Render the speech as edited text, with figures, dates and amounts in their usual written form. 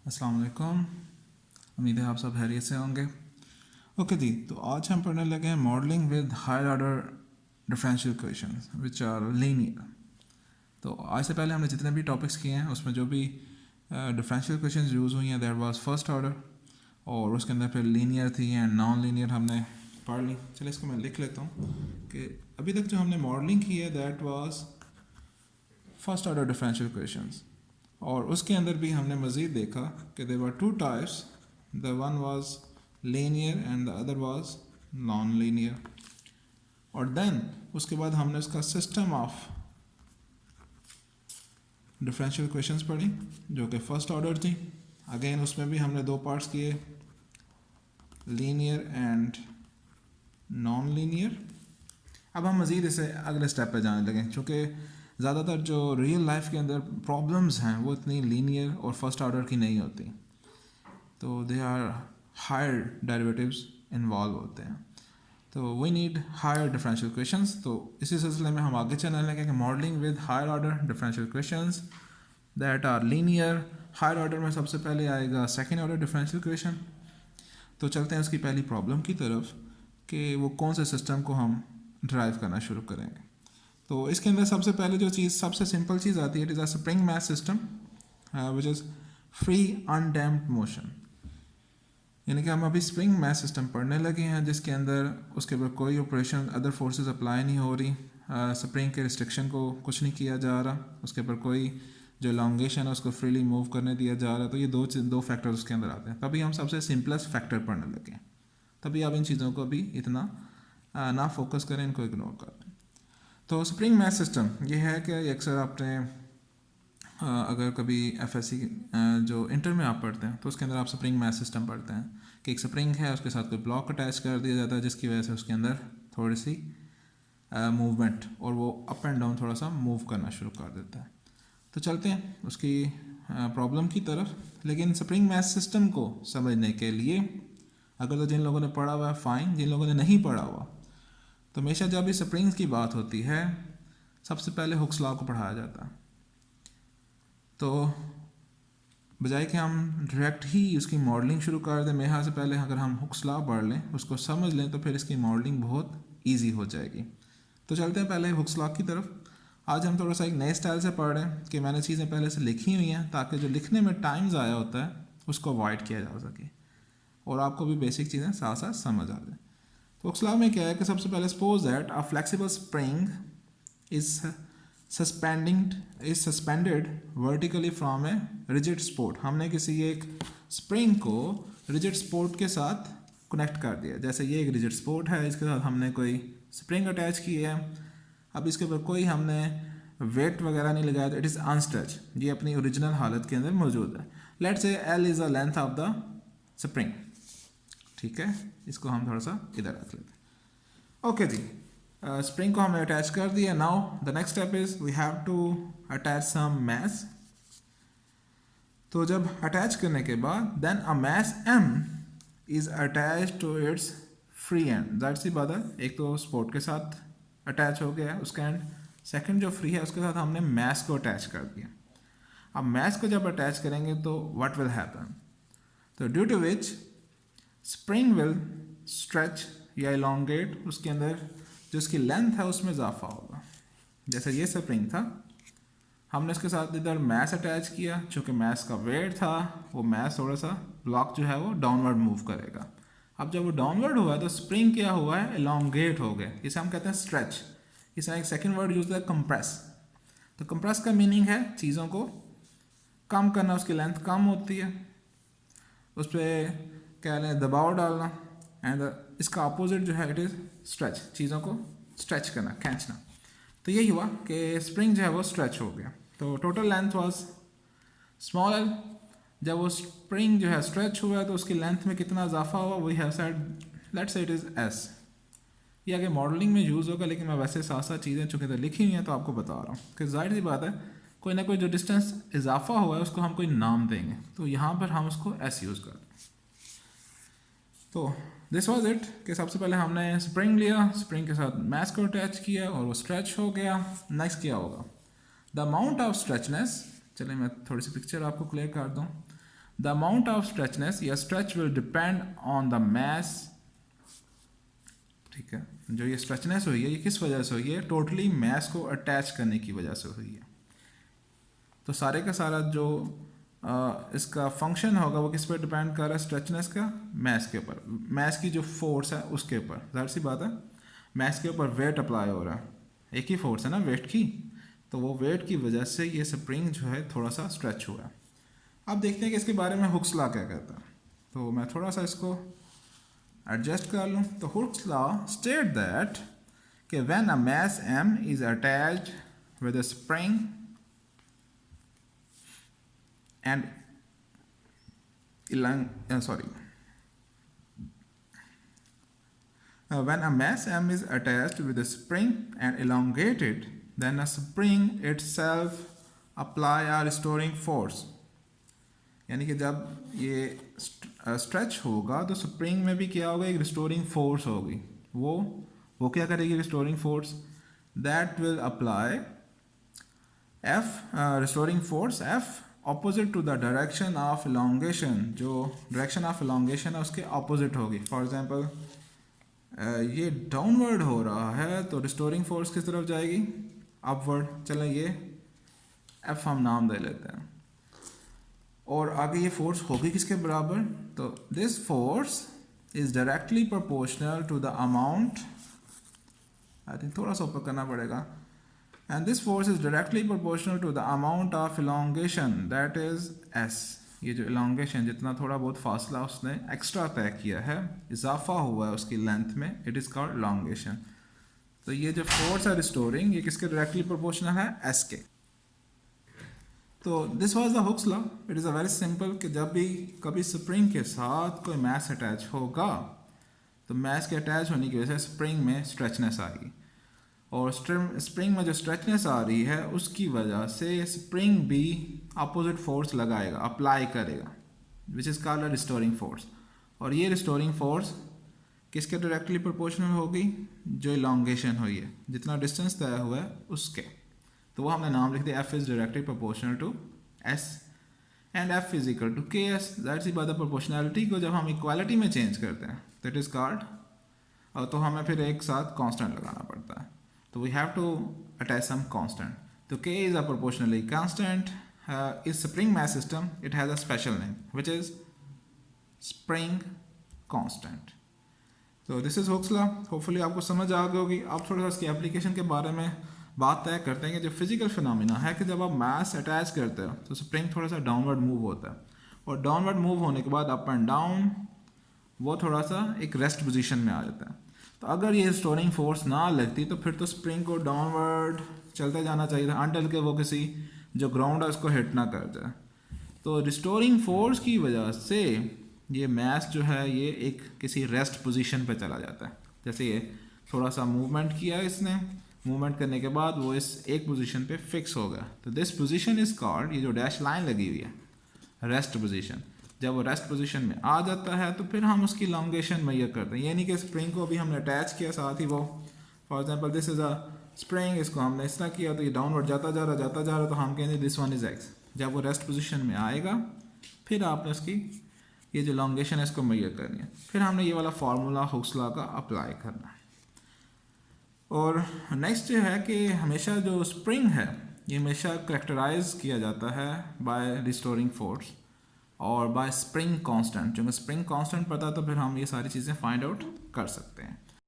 अस्सलाम वालेकुम। उम्मीद है आप सब खैरियत से होंगे। ओके जी, तो आज हम पढ़ने लगे हैं modelling with higher order differential equations which are linear. तो आज से पहले हमने जितने भी टॉपिक्स किए हैं उसमें जो भी डिफरेंशियल इक्वेशंस यूज़ हुई हैं दैट वाज फर्स्ट ऑर्डर, और उसके अंदर फिर लीनियर थी एंड नॉन लीनियर हमने पढ़ ली। चलिए इसको मैं लिख लेता हूँ कि अभी तक जो हमने मॉडलिंग की है that was first order differential equations, और उसके अंदर भी हमने मज़ीद देखा कि there were two types, the one was linear and the other was non linear. और देन उसके बाद हमने उसका सिस्टम ऑफ डिफरेंशियल इक्वेशंस पढ़ी जो कि फर्स्ट ऑर्डर थी। अगेन उसमें भी हमने दो पार्ट्स किए, लीनियर एंड नॉन लीनियर। अब हम मज़ीद इसे अगले स्टेप पे जाने लगे, चूँकि ज़्यादातर जो रियल लाइफ के अंदर प्रॉब्लम्स हैं वो इतनी लीनियर और फर्स्ट ऑर्डर की नहीं होती, तो they are higher derivatives involve होते हैं, तो we need higher differential equations. तो इसी सिलसिले में हम आगे चलने लगे कि modelling with higher order differential equations that are linear. Higher order में सबसे पहले आएगा सेकेंड ऑर्डर डिफरेंशियल इक्वेशन। तो चलते हैं उसकी पहली प्रॉब्लम की तरफ कि वो कौन से सिस्टम को हम ड्राइव करना शुरू करेंगे। तो इसके अंदर सबसे पहले जो चीज़ सबसे सिंपल चीज़ आती है, it is a spring math system which is free undamped motion. यानी कि हम अभी स्प्रिंग मैथ सिस्टम पढ़ने लगे हैं जिसके अंदर उसके ऊपर कोई ऑपरेशन अदर फोर्सेस अप्लाई नहीं हो रही, स्प्रिंग के रिस्ट्रिक्शन को कुछ नहीं किया जा रहा, उसके ऊपर कोई जो एलोंगेशन है उसको फ्रीली मूव करने दिया जा रहा है। तो ये दो फैक्टर्स उसके अंदर आते हैं। तभी हम सबसे सिंपलेस्ट फैक्टर पढ़ने लगे हैं। तभी आप इन चीज़ों को भी इतना ना फोकस करें, इनको इग्नोर करें। तो स्प्रिंग मैथ सिस्टम ये है कि अक्सर आपने अगर कभी एफएससी जो इंटर में आप पढ़ते हैं तो उसके अंदर आप स्प्रिंग मैथ सिस्टम पढ़ते हैं कि एक स्प्रिंग है, उसके साथ कोई ब्लॉक अटैच कर दिया जाता है जिसकी वजह से उसके अंदर थोड़ी सी मूवमेंट और वो अप एंड डाउन थोड़ा सा मूव करना शुरू कर देता है। तो चलते हैं उसकी प्रॉब्लम की तरफ। लेकिन स्प्रिंग मैथ सिस्टम को समझने के लिए अगर तो जिन लोगों ने पढ़ा हुआ है फ़ाइन, जिन लोगों ने नहीं पढ़ा हुआ तो हमेशा जब भी स्प्रिंग्स की बात होती है सबसे पहले हुक्स लॉ को पढ़ाया जाता है। तो बजाय कि हम डायरेक्ट ही उसकी मॉडलिंग शुरू कर दें, मेरे ख्याल से पहले अगर हम हुक्स लॉ पढ़ लें, उसको समझ लें, तो फिर इसकी मॉडलिंग बहुत ईजी हो जाएगी। तो चलते हैं पहले हुक्स लॉ की तरफ। आज हम थोड़ा सा एक नए स्टाइल से पढ़ रहे हैं कि मैंने चीज़ें पहले से लिखी हुई हैं ताकि जो लिखने में टाइम ज़ाया होता है उसको अवॉइड किया जा सके और आपको भी बेसिक चीज़ें साथ साथ समझ आ जाए। तो हुक्स लॉ में क्या है कि सबसे पहले suppose that a flexible spring is suspended vertically from a rigid sport. हमने किसी एक स्प्रिंग को रिजिड स्पोर्ट के साथ कनेक्ट कर दिया। जैसे ये एक रिजिड स्पोर्ट है, इसके साथ हमने कोई स्प्रिंग अटैच की है। अब इसके ऊपर कोई हमने वेट वगैरह नहीं लगाया, तो इट इज़ अनस्ट्रेच, ये अपनी ओरिजिनल हालत के अंदर मौजूद है। Let's say L is the length of the spring, ठीक है, इसको हम थोड़ा सा इधर रख लेते हैं। ओके जी, स्प्रिंग को हमने अटैच कर दिया। Now the next step is we have to attach some mass. तो जब अटैच करने के बाद then a mass M is attach to its free end. That सी बात है, एक तो स्पोर्ट के साथ अटैच हो गया उसका एंड, सेकंड जो फ्री है उसके साथ हमने मैस को अटैच कर दिया। अब मैस को जब अटैच करेंगे तो व्हाट विल हैपन, तो due to which spring will stretch या इलोंगेट, उसके अंदर जो उसकी लेंथ है उसमें इजाफा होगा। जैसे ये स्प्रिंग था, हमने इसके साथ इधर मैस अटैच किया, चूँकि मैस का वेट था, वो मैस थोड़ा सा ब्लॉक जो है वो डाउनवर्ड मूव करेगा। अब जब वो डाउनवर्ड हुआ तो स्प्रिंग क्या हुआ है, इलोंगेट हो गए, इसे हम कहते हैं स्ट्रेच। इसमें एक सेकेंड वर्ड यूज है कंप्रेस। तो कंप्रेस का मीनिंग है चीज़ों को कम करना, उसकी लेंथ कम होती है, उस पर क्या लें दबाव डालना, एंड इसका अपोजिट जो है इट इज़ स्ट्रेच, चीज़ों को स्ट्रेच करना, खींचना। तो यही हुआ कि स्प्रिंग जो है वो स्ट्रेच हो गया। तो total length was small L. जब वो स्प्रिंग जो है स्ट्रेच हुआ तो उसकी लेंथ में कितना इजाफा हुआ, we have said let's say it is S. ये आगे मॉडलिंग में यूज़ होगा, लेकिन मैं वैसे साथ साथ चीज़ें चूँकि तो लिखी हुई हैं तो आपको बता रहा हूँ कि जाहिर सी बात है कोई ना कोई जो डिस्टेंस इजाफा हुआ है उसको हम कोई नाम देंगे, तो यहाँ पर हम उसको एस यूज़ करते हैं। तो दिस वॉज इट कि सबसे पहले हमने स्प्रिंग लिया, स्प्रिंग के साथ मैस को अटैच किया और वो स्ट्रेच हो गया। नेक्स्ट क्या होगा, द अमाउंट ऑफ स्ट्रेचनेस। चलिए मैं थोड़ी सी पिक्चर आपको क्लियर कर दूँ। द अमाउंट ऑफ स्ट्रेचनेस या stretch will depend on the mass, ठीक है, जो ये स्ट्रेचनेस हुई है ये किस वजह से हुई है, टोटली मैस को अटैच करने की वजह से हुई है। तो सारे का सारा जो इसका फंक्शन होगा वो किस पर डिपेंड कर रहा है, स्ट्रेचनेस का मैस के ऊपर, मैस की जो फोर्स है उसके ऊपर। जाहिर सी बात है मैस के ऊपर वेट अप्लाई हो रहा है, एक ही फोर्स है ना वेट की, तो वो वेट की वजह से ये स्प्रिंग जो है थोड़ा सा स्ट्रेच हुआ है। अब देखते हैं कि इसके बारे में हुक्स लॉ क्या कहता है। तो मैं थोड़ा सा इसको एडजस्ट कर लूँ। तो हुक्स लॉ स्टेट दैट कि when a mass m is attached with a spring and when a mass m is attached with a spring and elongated, then a spring itself apply a restoring force। यानी कि जब ये stretch होगा तो spring में भी क्या होगा, एक रिस्टोरिंग फोर्स होगी। वो क्या करेगी restoring force, that will apply F restoring force F opposite to the direction of elongation, जो डायरेक्शन ऑफ इलोंगेशन है उसके ऑपोजिट होगी। फॉर एग्जांपल ये डाउनवर्ड हो रहा है तो रिस्टोरिंग फोर्स किस तरफ जाएगी, अपवर्ड। चलें ये एफ हम नाम दे लेते हैं, और आगे ये फोर्स होगी किसके बराबर, तो this force is directly proportional to the amount, I think थोड़ा सा ऊपर करना पड़ेगा, and this force is directly proportional to the amount of elongation, that is s। ये जो elongation जितना थोड़ा बहुत फासला उसने एक्स्ट्रा तय किया है, इजाफा हुआ है उसकी लेंथ में, इट इज़ कॉल्ड elongation। तो ये जो फोर्स है रिस्टोरिंग ये किसके डायरेक्टली प्रोपोर्शनल है, s के। तो this was the Hooke's law. It is a very simple कि जब भी कभी स्प्रिंग के साथ कोई मैस अटैच होगा तो मैस के अटैच होने की वजह से स्प्रिंग में स्ट्रेचनेस आएगी, और स्प्रिंग में जो स्ट्रेचनेस आ रही है उसकी वजह से स्प्रिंग भी अपोजिट फोर्स लगाएगा, अप्लाई करेगा, which is called a restoring force. और ये रिस्टोरिंग फोर्स किसके डायरेक्टली प्रोपोर्शनल होगी, जो इलोंगेशन हुई है, जितना डिस्टेंस तय हुआ है उसके। तो वो हमने नाम लिख दिया, F is directly proportional to S and F is equal to K S. That's सी बात है, प्रोपोर्शनैलिटी को जब हम इक्वालिटी में चेंज करते हैं तो इट इज़ कॉल्ड, और तो हमें फिर एक साथ कांस्टेंट लगाना पड़ता है, तो we have to attach some constant. तो k is a proportionally constant is spring mass system, it has a special name which is spring constant। तो this is Hooke's law, hopefully आपको समझ आ गई होगी। आप थोड़ा सा इसकी एप्लीकेशन के बारे में बात तय करते हैं कि जो फिजिकल फिनोमिना है कि जब आप मास अटैच करते हो तो स्प्रिंग थोड़ा सा डाउनवर्ड मूव होता है, और डाउनवर्ड मूव होने के बाद अप एंड डाउन वो थोड़ा सा एक रेस्ट पोजीशन में आ जाता है। तो अगर ये स्टोरिंग फोर्स ना लगती तो फिर तो स्प्रिंग को डाउनवर्ड चलते जाना चाहिए था अनटिल के वो किसी जो ग्राउंड है उसको हिट ना कर जाए। तो रिस्टोरिंग फोर्स की वजह से ये मैस जो है ये एक किसी रेस्ट पोजीशन पे चला जाता है। जैसे ये थोड़ा सा मूवमेंट किया इसने, मूवमेंट करने के बाद वो इस एक पोजीशन पे फिक्स हो गया, तो दिस पोजीशन इज कॉल्ड, ये जो डैश लाइन लगी हुई है, रेस्ट पोजीशन। जब वो रेस्ट पोजीशन में आ जाता है तो फिर हम उसकी लॉन्गेशन मेजर करते हैं, यानी कि स्प्रिंग को अभी हमने अटैच किया साथ ही वो, for example this is a spring, इसको हमने इस तरह किया तो ये डाउनवर्ड जाता जा रहा, तो हम कहेंगे दिस वन इज एक्स। जब वो रेस्ट पोजीशन में आएगा फिर आपने उसकी ये जो लॉन्गेशन है इसको मेजर करनी है, फिर हमने ये वाला फार्मूला हुक्स लॉ का अप्लाई करना है। और नेक्स्ट ये है कि हमेशा जो स्प्रिंग है ये हमेशा करेक्टराइज किया जाता है बाय रिस्टोरिंग फोर्स और बाय स्प्रिंग कांस्टेंट। क्योंकि स्प्रिंग कांस्टेंट पता तो फिर हम ये सारी चीज़ें फाइंड आउट कर सकते हैं।